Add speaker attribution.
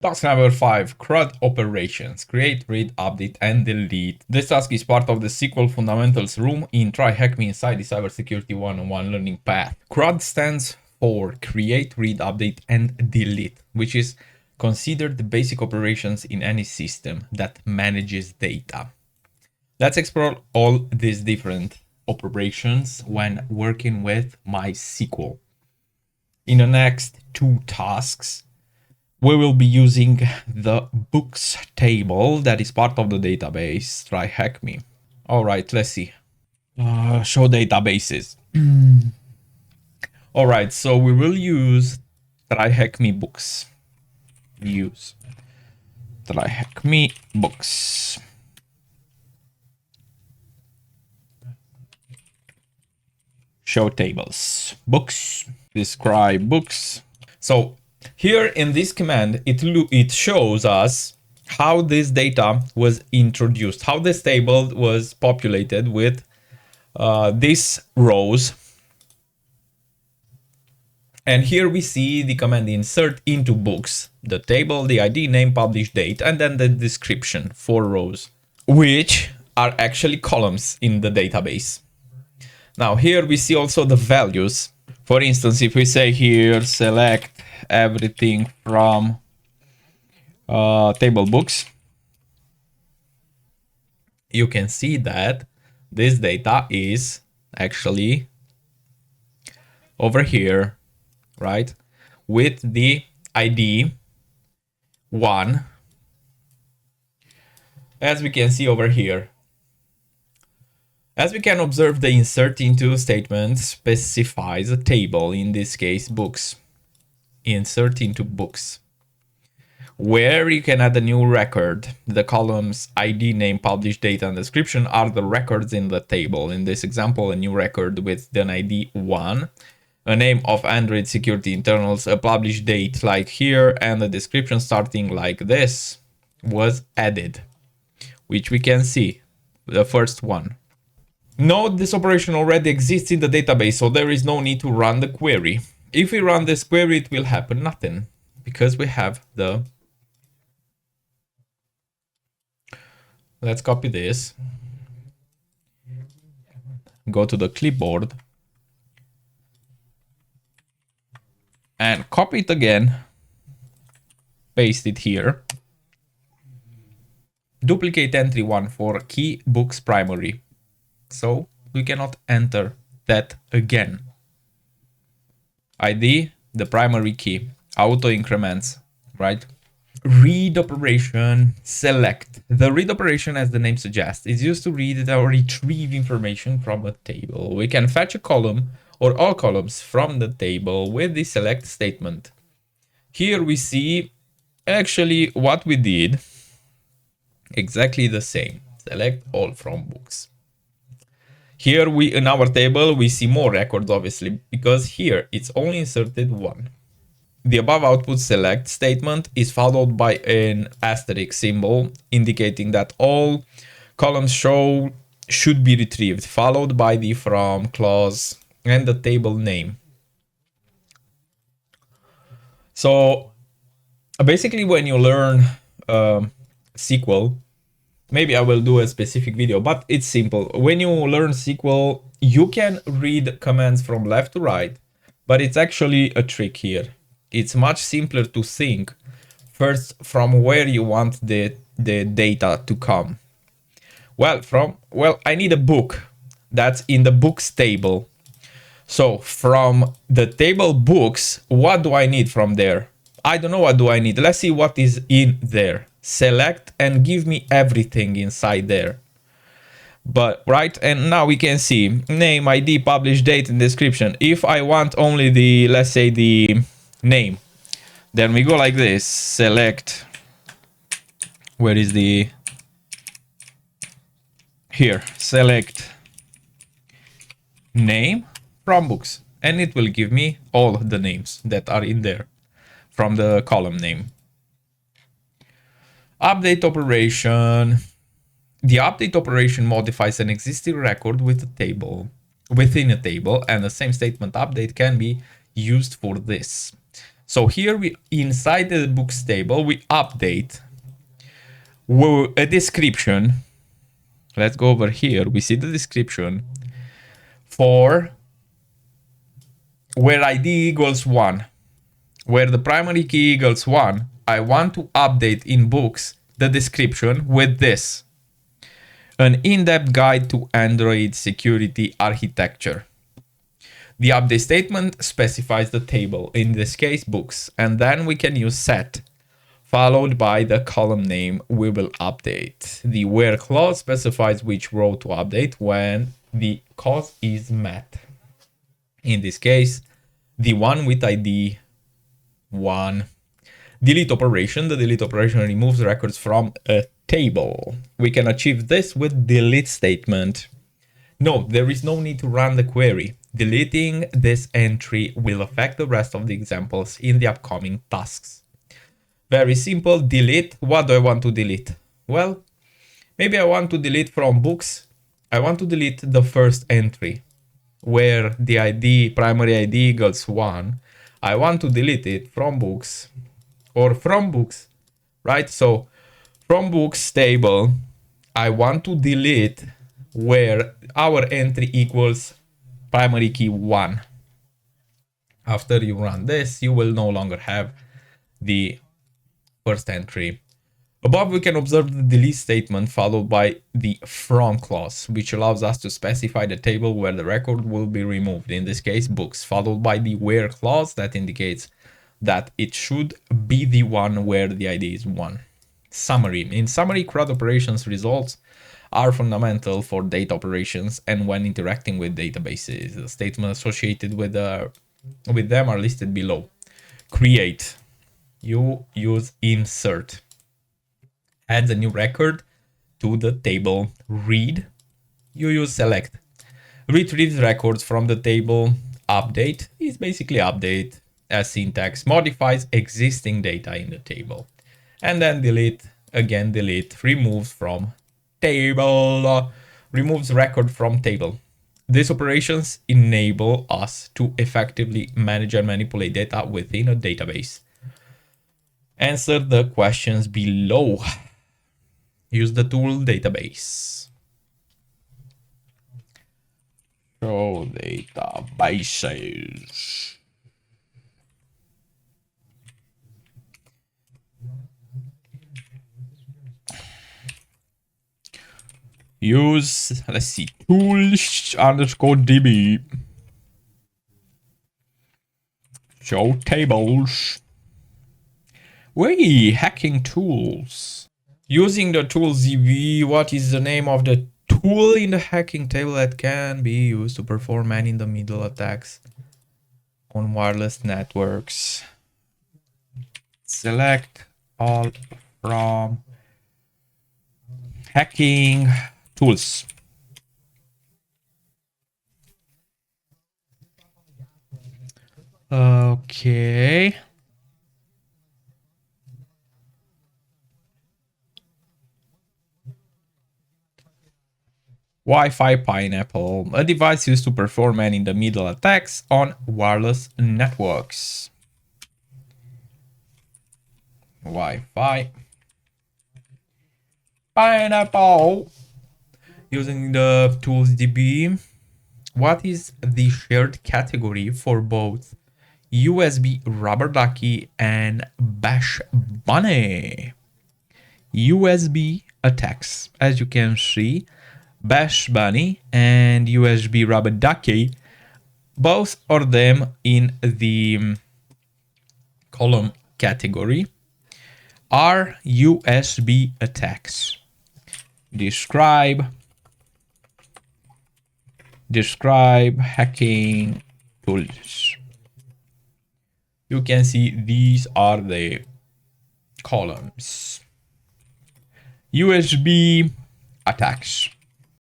Speaker 1: Task number 5, CRUD operations. Create, read, update, and delete. This task is part of the SQL Fundamentals room in Try Hack Me inside the Cybersecurity 101 learning path. CRUD stands for Create, Read, Update, and Delete, which is considered the basic operations in any system that manages data. Let's explore all these different operations when working with MySQL. In the next 2 tasks, we will be using the books table that is part of the database. Try hack me. All right, let's see. Show databases. All right, so we will use try hack me books. Use try hack me books. Show tables. Books. Describe books. So here in this command, it shows us how this data was introduced, how this table was populated with these rows. And here we see the command insert into books, the table, the ID, name, publish date, and then the description, 4 rows, which are actually columns in the database. Now here we see also the values. For instance, if we say here, select everything from table books, you can see that this data is actually over here, right? With the ID 1, as we can see over here. As we can observe, the insert into statement specifies a table, in this case books. Insert into books, where you can add a new record. The columns ID, name, publish date, and description are the records in the table. In this example, a new record with an ID 1, a name of Android security internals, a publish date like here, and a description starting like this was added, which we can see, the first one. Note this operation already exists in the database, so there is no need to run the query. If we run this query, it will happen nothing, because we have the... Let's copy this. Go to the clipboard. And copy it again. Paste it here. Duplicate entry 1 for key books primary. So we cannot enter that again. ID, the primary key, auto increments, right? Read operation, select. The read operation, as the name suggests, is used to read or retrieve information from a table. We can fetch a column or all columns from the table with the select statement. Here we see actually what we did, exactly the same. Select all from books. Here in our table, we see more records, obviously, because here it's only inserted 1. The above output select statement is followed by an asterisk symbol indicating that all columns should be retrieved, followed by the from clause and the table name. So basically, when you learn SQL, maybe I will do a specific video, but it's simple. When you learn SQL, you can read commands from left to right, but it's actually a trick here. It's much simpler to think first from where you want the data to come. Well, I need a book that's in the books table. So from the table books, what do I need from there? I don't know what do I need. Let's see what is in there. Select and give me everything inside there. But right, and now we can see name, ID, publish date, and description. If I want only the, let's say, the name, then we go like this. Select, where is the, here, select name from books, and it will give me all the names that are in there from the column name. Update operation. The update operation modifies an existing record with a table, within a table, and the same statement update can be used for this. So here we inside the books table we update a description. Let's go over here. We see the description for where ID equals 1, where the primary key equals 1. I want to update in books the description with this: an in-depth guide to Android security architecture. The update statement specifies the table, in this case books, and then we can use set followed by the column name we will update. The where clause specifies which row to update when the cause is met. In this case, the one with ID 1. Delete operation. The delete operation removes records from a table. We can achieve this with delete statement. No, there is no need to run the query. Deleting this entry will affect the rest of the examples in the upcoming tasks. Very simple. Delete. What do I want to delete? Well, maybe I want to delete from books. I want to delete the first entry where the ID, primary ID equals 1. I want to delete it from books or from books, right? So from books table, I want to delete where our entry equals primary key 1. After you run this, you will no longer have the first entry. Above, we can observe the delete statement followed by the from clause, which allows us to specify the table where the record will be removed, in this case books, followed by the where clause that indicates that it should be the one where the ID is 1. Summary. In summary, CRUD operations results are fundamental for data operations and when interacting with databases. The statements associated with them are listed below. Create. You use insert. Adds a new record to the table. Read. You use select. Retrieves records from the table. Update is basically update as syntax. Modifies existing data in the table. And then delete. Again, delete. Removes from table. Removes record from table. These operations enable us to effectively manage and manipulate data within a database. Answer the questions below. Use the tool database. Show databases. Use, let's see, tools underscore DB. Show tables. Wait, hacking tools. Using the tools DB, what is the name of the tool in the hacking table that can be used to perform man-in-the-middle attacks on wireless networks? Select all from hacking tools. Okay. Wi-Fi Pineapple, a device used to perform man-in-the-middle attacks on wireless networks. Wi-Fi Pineapple. Using the tools DB, what is the shared category for both USB Rubber Ducky and Bash Bunny? USB attacks. As you can see, Bash Bunny and USB Rubber Ducky, both of them in the column category, are USB attacks. Describe hacking tools. You can see these are the columns. USB attacks.